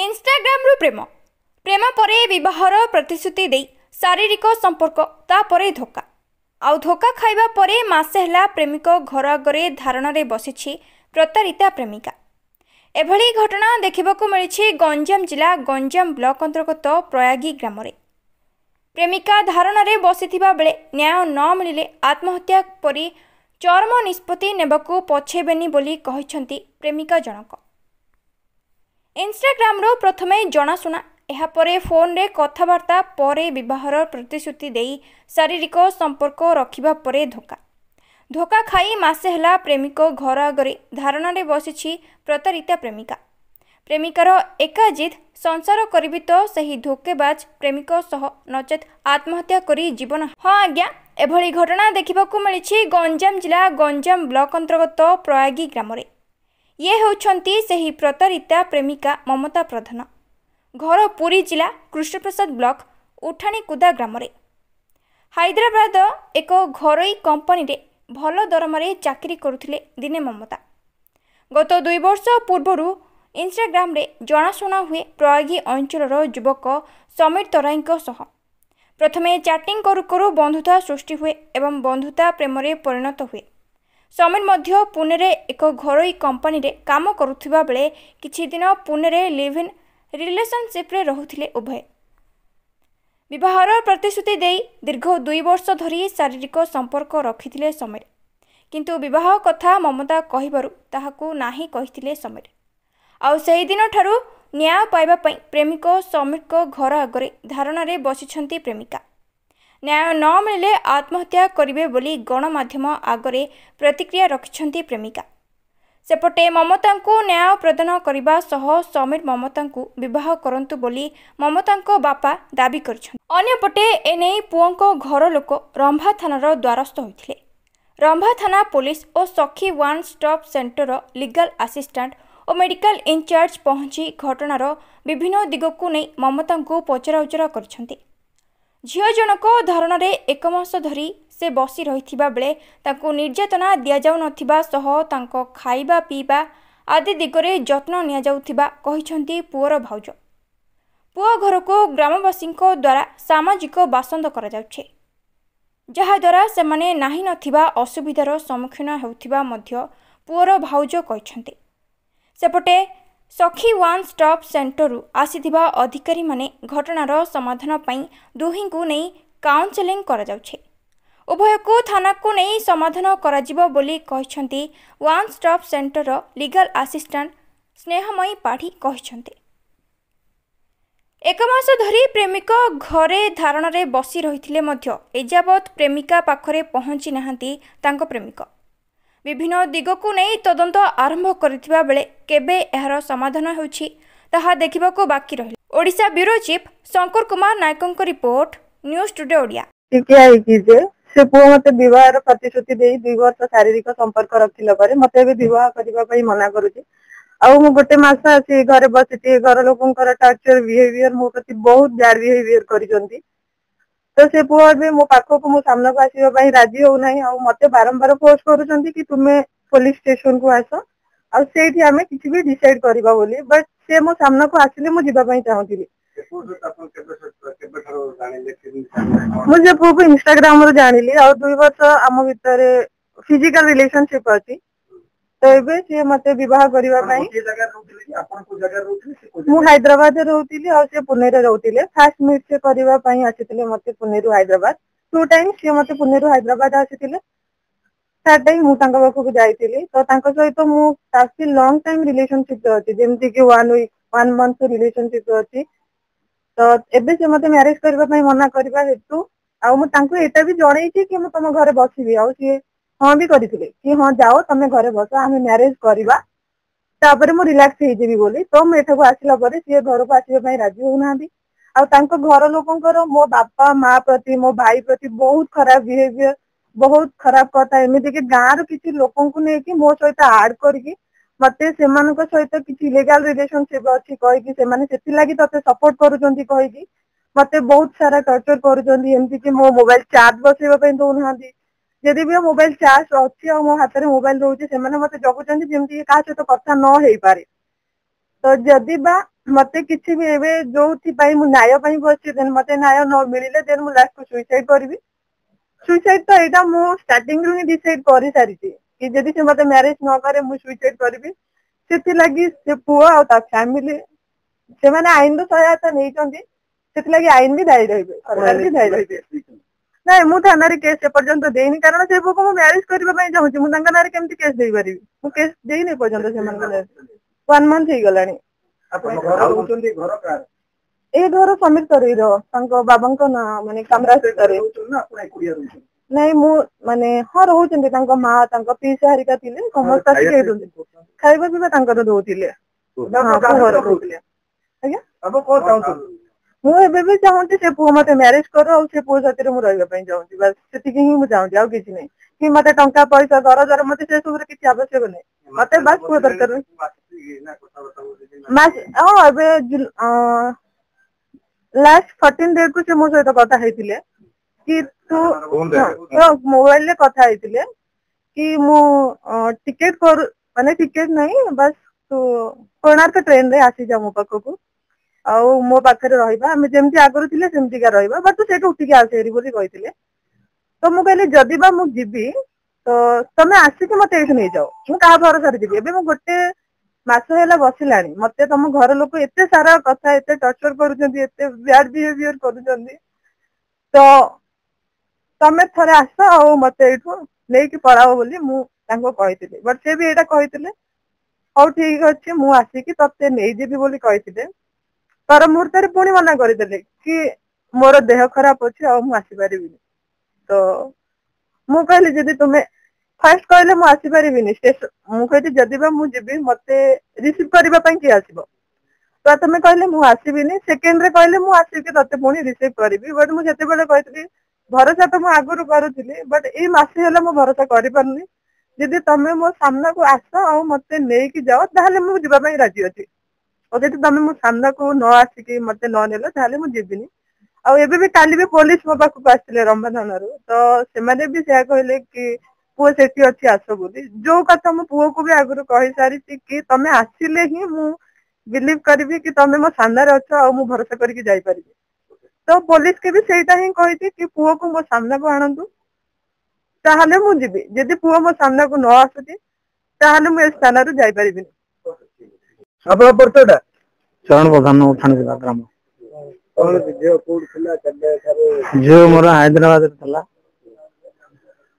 ଇନଷ୍ଟାଗ୍ରାମରୁ ପ୍ରେମ ପରେ ବିବାହର ପ୍ରତିଶ୍ରୁତି ଦେଇ ଶାରୀରିକ ସମ୍ପର୍କ, ତାପରେ ଧୋକା। ଆଉ ଧୋକା ଖାଇବା ପରେ ମାସେ ହେଲା ପ୍ରେମିକ ଘର ଆଗରେ ଧାରଣାରେ ବସିଛି ପ୍ରତାରିତା ପ୍ରେମିକା। ଏଭଳି ଘଟଣା ଦେଖିବାକୁ ମିଳିଛି ଗଞ୍ଜାମ ଜିଲ୍ଲା ଗଞ୍ଜାମ ବ୍ଲକ ଅନ୍ତର୍ଗତ ପ୍ରୟାଗୀ ଗ୍ରାମରେ। ପ୍ରେମିକା ଧାରଣାରେ ବସିଥିବା ବେଳେ ନ୍ୟାୟ ନ ମିଳିଲେ ଆତ୍ମହତ୍ୟା ପରି ଚରମ ନିଷ୍ପତ୍ତି ନେବାକୁ ପଛେଇବେନି ବୋଲି କହିଛନ୍ତି ପ୍ରେମିକା ଜଣକ। ଇନଷ୍ଟାଗ୍ରାମରୁ ପ୍ରଥମେ ଜଣାଶୁଣା, ଏହାପରେ ଫୋନରେ କଥାବାର୍ତ୍ତା, ପରେ ବିବାହର ପ୍ରତିଶ୍ରୁତି ଦେଇ ଶାରୀରିକ ସମ୍ପର୍କ ରଖିବା ପରେ ଧୋକା ଖାଇ ମାସେ ହେଲା ପ୍ରେମିକ ଘର ଆଗରେ ଧାରଣାରେ ବସିଛି ପ୍ରତାରିତା ପ୍ରେମିକା। ପ୍ରେମିକାର ଏକା ଜିଦ୍, ସଂସାର କରିବି ତ ସେହି ଧୋକେବାଜ ପ୍ରେମିକ ସହ, ନଚେତ୍ ଆତ୍ମହତ୍ୟା କରି ଜୀବନ। ହଁ ଆଜ୍ଞା, ଏଭଳି ଘଟଣା ଦେଖିବାକୁ ମିଳିଛି ଗଞ୍ଜାମ ଜିଲ୍ଲା ଗଞ୍ଜାମ ବ୍ଲକ ଅନ୍ତର୍ଗତ ପ୍ରୟାଗୀ ଗ୍ରାମରେ। ଇଏ ହେଉଛନ୍ତି ସେହି ପ୍ରତାରିତା ପ୍ରେମିକା ମମତା ପ୍ରଧାନ। ଘର ପୁରୀ ଜିଲ୍ଲା କୃଷ୍ଣପ୍ରସାଦ ବ୍ଲକ ଉଠାଣିକୁଦା ଗ୍ରାମରେ। ହାଇଦ୍ରାବାଦ ଏକ ଘରୋଇ କମ୍ପାନୀରେ ଭଲ ଦରମାରେ ଚାକିରି କରୁଥିଲେ ଦିନେ ମମତା। ଗତ 2 ବର୍ଷ ପୂର୍ବରୁ ଇନଷ୍ଟାଗ୍ରାମରେ ଜଣାଶୁଣା ହୁଏ ପ୍ରୟାଗୀ ଅଞ୍ଚଳର ଯୁବକ ସମୀର ତରାଇଙ୍କ ସହ। ପ୍ରଥମେ ଚାଟିଂ କରୁ କରୁ ବନ୍ଧୁତା ସୃଷ୍ଟି ହୁଏ ଏବଂ ବନ୍ଧୁତା ପ୍ରେମରେ ପରିଣତ ହୁଏ। ସମୀର ମଧ୍ୟ ପୁନେରେ ଏକ ଘରୋଇ କମ୍ପାନୀରେ କାମ କରୁଥିବା ବେଳେ କିଛି ଦିନ ପୁନେରେ ଲିଭ୍ ଇନ୍ ରିଲେସନସିପ୍ରେ ରହୁଥିଲେ ଉଭୟ। ବିବାହର ପ୍ରତିଶ୍ରୁତି ଦେଇ ଦୀର୍ଘ 2 ବର୍ଷ ଧରି ଶାରୀରିକ ସମ୍ପର୍କ ରଖିଥିଲେ ସମୀର। କିନ୍ତୁ ବିବାହ କଥା ମମତା କହିବାରୁ ତାହାକୁ ନାହିଁ କହିଥିଲେ ସମୀର। ଆଉ ସେହିଦିନଠାରୁ ନ୍ୟାୟ ପାଇବା ପାଇଁ ପ୍ରେମିକ ସମୀରଙ୍କ ଘର ଆଗରେ ଧାରଣାରେ ବସିଛନ୍ତି ପ୍ରେମିକା। ନ୍ୟାୟ ନ ମିଳିଲେ ଆତ୍ମହତ୍ୟା କରିବେ ବୋଲି ଗଣମାଧ୍ୟମ ଆଗରେ ପ୍ରତିକ୍ରିୟା ରଖିଛନ୍ତି ପ୍ରେମିକା। ସେପଟେ ମମତାଙ୍କୁ ନ୍ୟାୟ ପ୍ରଦାନ କରିବା ସହ ସମୀର ମମତାଙ୍କୁ ବିବାହ କରନ୍ତୁ ବୋଲି ମମତାଙ୍କ ବାପା ଦାବି କରିଛନ୍ତି। ଅନ୍ୟପଟେ ଏନେଇ ପୁଅଙ୍କ ଘର ଲୋକ ରମ୍ଭା ଥାନାର ଦ୍ୱାରସ୍ଥ ହୋଇଥିଲେ। ରମ୍ଭା ଥାନା ପୋଲିସ ଓ ସଖୀ ୱାନ୍ ଷ୍ଟପ୍ ସେଣ୍ଟରର ଲିଗାଲ ଆସିଷ୍ଟାଣ୍ଟ ଓ ମେଡିକାଲ ଇନଚାର୍ଜ ପହଞ୍ଚି ଘଟଣାର ବିଭିନ୍ନ ଦିଗକୁ ନେଇ ମମତାଙ୍କୁ ପଚରାଉଚରା କରିଛନ୍ତି। ଝିଅ ଜଣକ ଧାରଣାରେ 1 ମାସ ଧରି ସେ ବସି ରହିଥିବା ବେଳେ ତାଙ୍କୁ ନିର୍ଯାତନା ଦିଆଯାଉନଥିବା ସହ ତାଙ୍କ ଖାଇବା ପିଇବା ଆଦି ଦିଗରେ ଯତ୍ନ ନିଆଯାଉଥିବା କହିଛନ୍ତି ପୁଅର ଭାଉଜ। ପୁଅ ଘରକୁ ଗ୍ରାମବାସୀଙ୍କ ଦ୍ୱାରା ସାମାଜିକ ବାସନ୍ଦ କରାଯାଉଛି, ଯାହାଦ୍ୱାରା ସେମାନେ ନାହିଁ ନଥିବା ଅସୁବିଧାର ସମ୍ମୁଖୀନ ହେଉଥିବା ମଧ୍ୟ ପୁଅର ଭାଉଜ କହିଛନ୍ତି। ସେପଟେ ସଖୀ ୱାନ୍ ଷ୍ଟପ୍ ସେଣ୍ଟରରୁ ଆସିଥିବା ଅଧିକାରୀମାନେ ଘଟଣାର ସମାଧାନ ପାଇଁ ଦୁହିଁଙ୍କୁ ନେଇ କାଉନସେଲିଂ କରାଯାଉଛି। ଉଭୟକୁ ଥାନାକୁ ନେଇ ସମାଧାନ କରାଯିବ ବୋଲି କହିଛନ୍ତି ୱାନ୍ ଷ୍ଟପ୍ ସେଣ୍ଟରର ଲିଗାଲ ଆସିଷ୍ଟାଣ୍ଟ ସ୍ନେହମୟୀ ପାଢ଼ୀ କହିଛନ୍ତି। 1 ମାସ ଧରି ପ୍ରେମିକ ଘରେ ଧାରଣାରେ ବସି ରହିଥିଲେ ମଧ୍ୟ ଏଯାବତ୍ ପ୍ରେମିକା ପାଖରେ ପହଞ୍ଚି ନାହାନ୍ତି ତାଙ୍କ ପ୍ରେମିକ। ବିଭିନ୍ନ ଦିଗକୁ ନେଇ ତଦନ୍ତ ଆରମ୍ଭ କରିଥିବା ବେଳେ କେବେ ଏହାର ସମାଧାନ ହେଉଛି ତାହା ଦେଖିବାକୁ ବାକି ରହିଲା। ଓଡ଼ିଶା ବ୍ୟୁରୋ ଚିଫ୍ ଶଙ୍କର କୁମାର ନାୟକଙ୍କ ରିପୋର୍ଟ, ନ୍ୟୁଜ୍ ଟୁଡେ ଓଡ଼ିଆ। ସେ ପୁଅ ମତେ ବିବାହର ପ୍ରତିଶ୍ରୁତି ଦେଇ 2 ବର୍ଷ ଶାରୀରିକ ସମ୍ପର୍କ ରଖିଲା ପରେ ମତେ ଏବେ ବିବାହ କରିବା ପାଇଁ ମନା କରୁଛି। ଆଉ ମୁଁ 1 ମାସ ଆସି ଘରେ ବସିଛି। ଘର ଲୋକଙ୍କର ଟର୍ଚର ବିହେଭିୟର ମୋ ପ୍ରତି ବହୁତ ବ୍ୟାଡ ବିହେଭିୟର କରିଛନ୍ତି। ତ ସେ ପୁଅ ଏବେ ମୋ ପାଖକୁ, ମୋ ସାମ୍ନାକୁ ଆସିବା ପାଇଁ ରାଜି ହଉନାହିଁ। ଆଉ ମତେ ବାରମ୍ବାର ଫୋର୍ସ କରୁଛନ୍ତି କି ତୁମେ ପୋଲିସ ଷ୍ଟେସନକୁ ଆସ, ଆଉ ସେଇଠି ଆମେ କିଛି ବି ଡିସାଇଡ କରିବା ବୋଲି। ବଟ୍ ସେ ମୋ ସାମ୍ନାକୁ ଆସିଲେ ମୁଁ ଯିବା ପାଇଁ ଚାହୁଁଥିଲି। ମୁଁ ସେ ପୁଅକୁ ଇନଷ୍ଟାଗ୍ରାମରୁ ଜାଣିଲି। ଆଉ 2 ବର୍ଷ ଆମ ଭିତରେ ଫିଜିକାଲ ରିଲେସନସିପ ଅଛି। ତ ଏବେ ସିଏ ମତେ ବିବାହ କରିବା ପାଇଁ, ମୁଁ ହାଇଦ୍ରାବାଦରେ ରହୁଥିଲି ଆଉ ସେ ପୁନେରେ ରହୁଥିଲେ। ଫାର୍ଷ୍ଟ ମିଟ୍ ସେ କରିବା ପାଇଁ ଆସିଥିଲେ ମତେ ପୁନେରୁ ହାଇଦ୍ରାବାଦ। 2 ଟାଇମ୍ ସିଏ ମତେ ପୁନେରୁ ହାଇଦ୍ରାବାଦ ଆସିଥିଲେ। 3rd ଟାଇମ୍ ମୁଁ ତାଙ୍କ ପାଖକୁ ଯାଇଥିଲି। ତ ତାଙ୍କ ସହିତ ମୁଁ କାଫି ଲଙ୍ଗ ଟାଇମ ରିଲେସନସିପରେ ଅଛି, ଯେମିତି କି 1 month ରିଲେସନସିପ ଅଛି। ତ ଏବେ ସେ ମତେ ମ୍ୟାରେଜ କରିବା ପାଇଁ ମନା କରିବା ହେତୁ, ଆଉ ମୁଁ ତାଙ୍କୁ ଏଇଟା ବି ଜଣେଇଛି କି ମୁଁ ତମ ଘରେ ବସିବି। ଆଉ ସିଏ ହଁ ବି କରିଥିଲେ କି ହଁ ଯାଅ ତମେ ଘରେ ବସ, ଆମେ ମ୍ୟାରେଜ କରିବା, ତାପରେ ମୁଁ ରିଲାକ୍ସ ହେଇଯିବି ବୋଲି। ତ ମୁଁ ଏଠାକୁ ଆସିଲା ପରେ ସିଏ ଘରକୁ ଆସିବା ପାଇଁ ରାଜି ହଉନାହାନ୍ତି। ଆଉ ତାଙ୍କ ଘର ଲୋକଙ୍କର ମୋ ବାପା ମା ପ୍ରତି, ମୋ ଭାଇ ପ୍ରତି ବହୁତ ଖରାପ ବିହେଭିୟର, ବହୁତ ଖରାପ କଥା। ଏମିତି କି ଗାଁର କିଛି ଲୋକଙ୍କୁ ନେଇକି ମୋ ସହିତ ଆଡ କରିକି ମତେ ସେମାନଙ୍କ ସହିତ କିଛି ଇଲିଗାଲ ରିଲେସନସିପ ଅଛି କହିକି ସେମାନେ ସେଥିଲାଗି ତତେ ସପୋର୍ଟ କରୁଛନ୍ତି କହିକି ମତେ ବହୁତ ସାରା ଟର୍ଚର କରୁଛନ୍ତି। ଏମିତି କି ମୋ ମୋବାଇଲ ଚାର୍ଜ ବସେଇବା ପାଇଁ ଦଉନାହାନ୍ତି। ଯଦି ବି ମୋବାଇଲ ଚାର୍ଜ ଅଛି ଆଉ ମୋ ହାତରେ ମୋବାଇଲ ରହୁଛି, ସେମାନେ ମତେ ଜଗୁଛନ୍ତି ଯେମିତି କାହା ସହିତ କଥା ନ ହେଇପାରେ। तो जदि बा मते किसी भी एबे जोथि पाई मु न्याय पाई बसि देन मते न्याय न मिलिले देन मु लास्ट को सुसाइड करबी सुसाइड तो एटा मु स्टार्टिंग रु ही डिसाइड करि सारी कि जदि से मते मैरिज न करे मु सुसाइड करबी सेति लागि से पुआ और ता फैमिली से माने आईन रो सहायता नै चंदी सेति लागि आईन भी दायी रहबे सरकार भी दायी रहबे नहीं मु थाना रे केस ए पर्यंत देनी कारण से पुआ को मैरिज करबा पई चाहूची मु तांका नारे केमति केस देई परिबी मु केस देई नै पर्यंत से मन को 1 मंथ ही गलानी ଆପଣ ଘର ରହୁଛନ୍ତି ଘର କାର ए घर समीर तरी रो तांको बाबांको ना माने कमरा तरी ନା ଆପଣ ଏକୁଟିଆ ରହୁଛନ୍ତି नहीं मु माने हाँ रोचंदी तांको माँ तांको पीसा हरिका थिले समस्त आसी हेदुंदी खाइबा पिबा तांकर दोथिले हां घर रोथिले आज्ञा ଆପଣ କଣ ଚାହୁଁଛନ୍ତି मु एबे भी चाहूची से पुओ मते मैरिज करो और से पुओ साथी रे मु रहबा पई चाहूची बस सेतिकी ही मु चाहूची आ किछि नै कि मते टंका पैसा दर मते से सब रे किछि आवश्यक नै मते बस पुओ दरकार मास एबे लास्ट 14 डे को से मो सहित कथा हेतिले कि तू मोबाइल ले कथा हेतिले कि मु टिकट कर माने टिकट नहीं बस तू कोणार्क ट्रेन रे आसी जा मो पाखको आ मो पाखरे रहिबा हम जेमति आगरु थिले सेमति का रहिबा बट तू सेठ उठी के आसेरी बोली कहिथिले तो मु कहले जदि बा मु जिबी तो तमे आसी के मते एठ नै जाओ मु का भरोसा रे जिबी एबे मु गोटे मास हेला बसिलानी मते तम घर लोक एते सारा कथा एते टर्चर करूचंदी एते बैड बिहेवियर करूचंदी तो तमे थरे आस आ मते एठो लेकी पळाओ बोली मु तांको कहिथिले बट से भी एटा कहिथिले औ ठीक अछि मु आसी कि तते नै जेबी बोली कहिथिले पर मुहूर्त रे पुणी मना करदेले कि मोर देह खराब अछि आ मु आसी परिबिनी तो मु कहली जदि तुमे फर्स्ट कहले मु आसी परिबिनी मु कहती जदि बा मु जेबी मते रिसीव करबा पई कि आसीबो तो तुमे कहले मु आसीबिनी सेकंड रे कहले मु आसी कि तते पुणी रिसीव करबी बट मु जते बेले कहतली भरोसा तो मु आगुरु करूथिली बट ए मासे हेला मु भरोसा करि परनी जदि तमे मो सामना को आस आ मते नै कि जाओ ताले मु जिबा पई राजी अछि और जदि तमे मो सामना को न आसी कि मते न नेलो ताले मु जिबिनी आ एबे भी काली भी पुलिस मो पाखु आस्थिले रंबा थाना रो तो से माने भी से कहले कि पुओ सेठी अछि आसो बोली जो कथा मो पुओ को भी आगुरु कहि सारी कि तमे आसिले ही मु बिलीव करबी कि तमे मो सामना रे अछ आ मु भरोसा करके जाई परिबी तो पुलिस के भी सेटा ही कहिथि कि पुओ को मो सामना को आनंदु ताहले मु जिबी जदि पुओ मो सामना को न आसुती ताहले मु ए स्थान रो जाई परिबिनी ଆପଣ ପରିଚୟଟା चरण प्रधान ठाणे जिला ग्राम କଣ ଝିଅ କୋଉଠି ଥିଲା କେବେ ଠାରୁ झील मोर हैदराबाद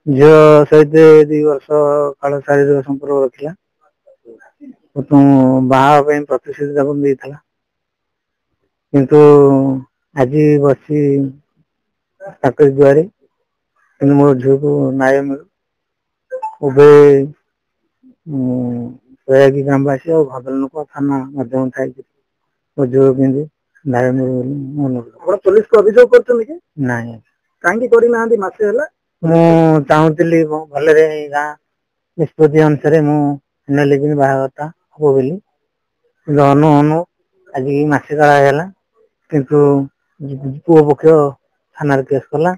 झील सहित 2 वर्ष काल शारीरिक संपर्क रखिला बाहा प्रतिश्रुति जब देता किंतु आज बसी दुआरे मोर झील को न्याय मिलू उभे प्रयागी ग्रामवासी और भद्र लोक थाना मध्यम थी झील केन्द्र न्याय मिलू ଆପଣ ପୋଲିସ କୁ ଅଭିଯୋଗ କରୁଛନ୍ତି କି ନାଇଁ କାହିଁକି କରିନାହାନ୍ତି ମାସେ ହେଲା ମୁଁ ଚାହୁଁଥିଲି ଭଲରେ ଗାଁ ନିଷ୍ପତ୍ତି ଅନୁସାରେ ମୁଁ ନେଲି ବାହାଘରଟା ହବ ବୋଲି ହନୁ ହନୁ ଆଜି ମାସେ କାଳ ହେଲା କିନ୍ତୁ ପୁଅ ପକ୍ଷ ଥାନାରେ କେସ୍ କଲା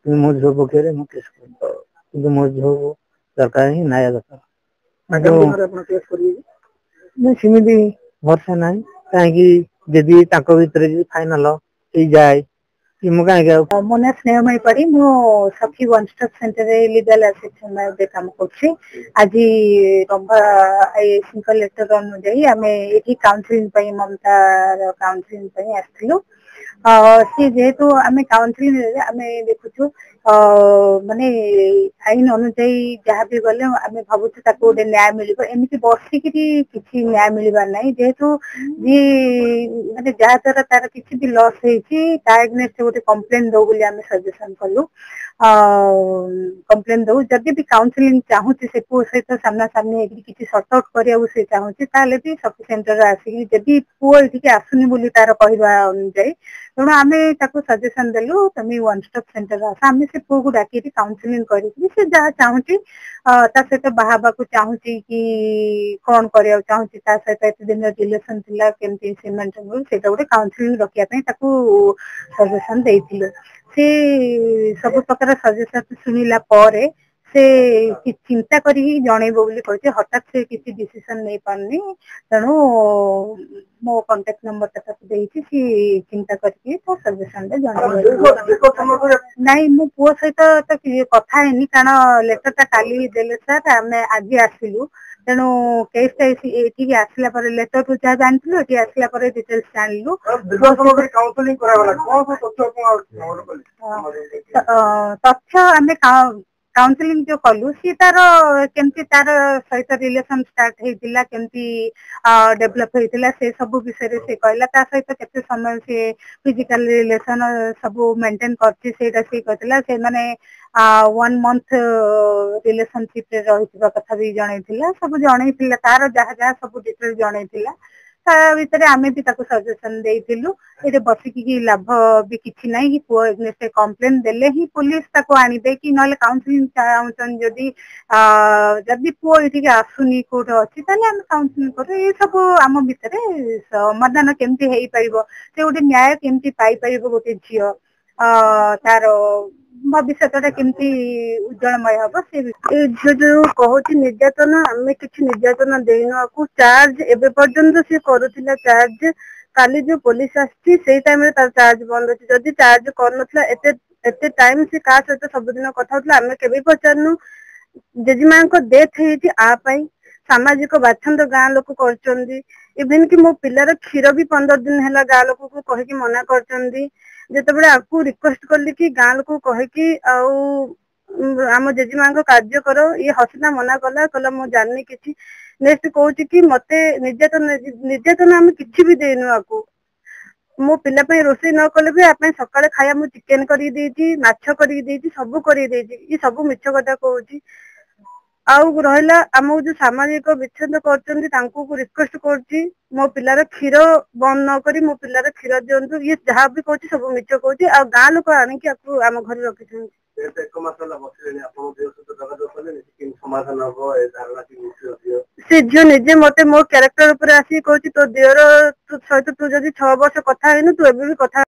କିନ୍ତୁ ମୋ ଝିଅ ପକ୍ଷରେ ମୁଁ କେସ୍ କଲି କିନ୍ତୁ ମୋ ଝିଅକୁ ଦରକାର ହିଁ ନ୍ୟାୟ ଦରକାର ଆପଣ କେସ୍ କରିବେ ସେମିତି ଭରସା ନାହିଁ କାହିଁକି ଯଦି ତାଙ୍କ ଭିତରେ ଯଦି ଫାଇନାଲ ହେଇଯାଏ कि मु काहे मो ना स्नेहमयी पड़ी मु सखी वन स्टॉप सेंटर रे लीगल असिस्टेंट में काम करछि आज रंभा आईएससी का लेटर अनुଯାयୀ आमे एठी काउंसलिंग पई ममता काउंसलिंग पई आस्थिलु सी जेहेतु आमे काउंसलिंग रे आमे देखुछु माने आईन अनुଯାयୀ जहाँ भी गले आमे भाबुछु ताको गोटे न्याय मिलिबो एमिति बसिकिरी किछि न्याय मिलिबार नाही जेहेतु जी माने जहाँ द्वारा तार किछि भी लॉस हेछि ता एग्नेस्ट गोटे कंप्लेन दो बोली आमे सजेशन कलु कंप्लेन दो जदि भी काउंसलिंग चाहूची से पुओ सहित सामना सामने किछि सॉर्ट आउट करिया से चाहूची ताले भी सखी सेंटर आसी जदि पुओ एठी आसुनी बोली तार कहबा अनुଯାयी तेणु आमे ताको सजेशन देलु तमे वन स्टॉप सेंटर आस आमे से पुओ को डाकी काउंसलिंग करी से जहाँ चाहूची ता सहित बाहाबा को चाहूची कि कौन करिया चाहूची ता सहित एते दिन रिलेशन थिला केमती सीमेंट सेटा गोटे काउंसलिंग रखिया पई ताको सजेशन देइथिलो से सब प्रकार सजेशन सुनिला परे से चिंता करी जनइबो बोली कहछि हठात से किसी डिसीजन नहीं पारनी तेणु मो कांटेक्ट नंबर तक देछि सी चिंता करके तो सजेशन दे जनइबो नहीं मो पुओ सहित तो कथा हेनी कारण लेटर ता काली देले सर आमे आज आसिलु तेणु केस एठी आसला पर लेटर तो जा जानथिलु एठी आसला पर डिटेल्स जानलु काउंसलिंग करावला कोन तथ्य तथ्य आमे काउंसलिंग जो कलु सी तार केमती तार सहित रिलेशन स्टार्ट हेतिला केमती डेवलप हेतिला से सब विषय से कहला ता सहित केते समय से फिजिकल रिलेशन सब मेंटेन करछि सेटा से कहतिला से माने 1 मंथ रिलेशनशिप रे रहितबा कथा भी जणैतिला सब जणैतिला तार जहा जहा सब डिटेल जणैतिला ता भीतर आमे भी ताको सजेशन देइतिलु एते बसिकी की लाभ भी किछि नै कि पुओ एग्नेस्ट कंप्लेन देले ही पुलिस ताको आनी दे कि नले काउंसलिंग चाहउछन जदी पुओ एठी आसुनी कोट अछि तले हम काउंसलिंग करू ए सब आम भीतर समाधान केमती हेई परिबो से गोटे न्याय केमती पाई परिबो गोटे झियो तार भविष्यटा केमती उज्जवलमय हबो से जो कहूची निर्यातन आमे किछि निर्यातन देइनो को चार्ज एबे पर्यंत से करूतिला चार्ज काली जो पुलिस आछि सेई टाइम रे तार चार्ज बंद अछि जदी चार्ज करनथला एते टाइम से का सहित सब दिन कथा होतला आमे केबे पचारनु जेजिमा को डेथ हेति आ पई सामाजिक बाछंद गां लोक करचंदी इवन कि मो पिलार क्षीर भी 15 दिन हैला गां लोक को कहि कि मना करचंदी जेतेबेले आपको रिक्वेस्ट करली कि गां लोक कहि कि आम जेजिमा को कार्य करो ये हसना मना कला मो जाननी किछि नेक्स्ट कहूची कि मते निर्यातन आम किछि भी देनु आको मो पिला पे रोसई न कले भी आपे सकाळे खाया मु चिकन करी देछि माछ करी देछि सब करी देछि ई सब मिछ कथा कहूची आउ रहला हमहु जो सामाजिक विच्छेद करचंदी तांको को रिक्वेस्ट करछि मो पिलार क्षीर बंद न करी मो पिलार क्षीर दियंतु ये जहा भी कहछि सब मिछ कहछि आ गां लोक आनी कि आपको आम घर रखिछन एक मासला बसिले आपण देश तो जगह दोसले कि समाधान हो ए धारणा की मुख्य से जो निजे मते मो कैरेक्टर ऊपर आसी कहछि तो देयर तू सहित तू जदी 6 वर्ष कथा हेनु तू एबे भी कथा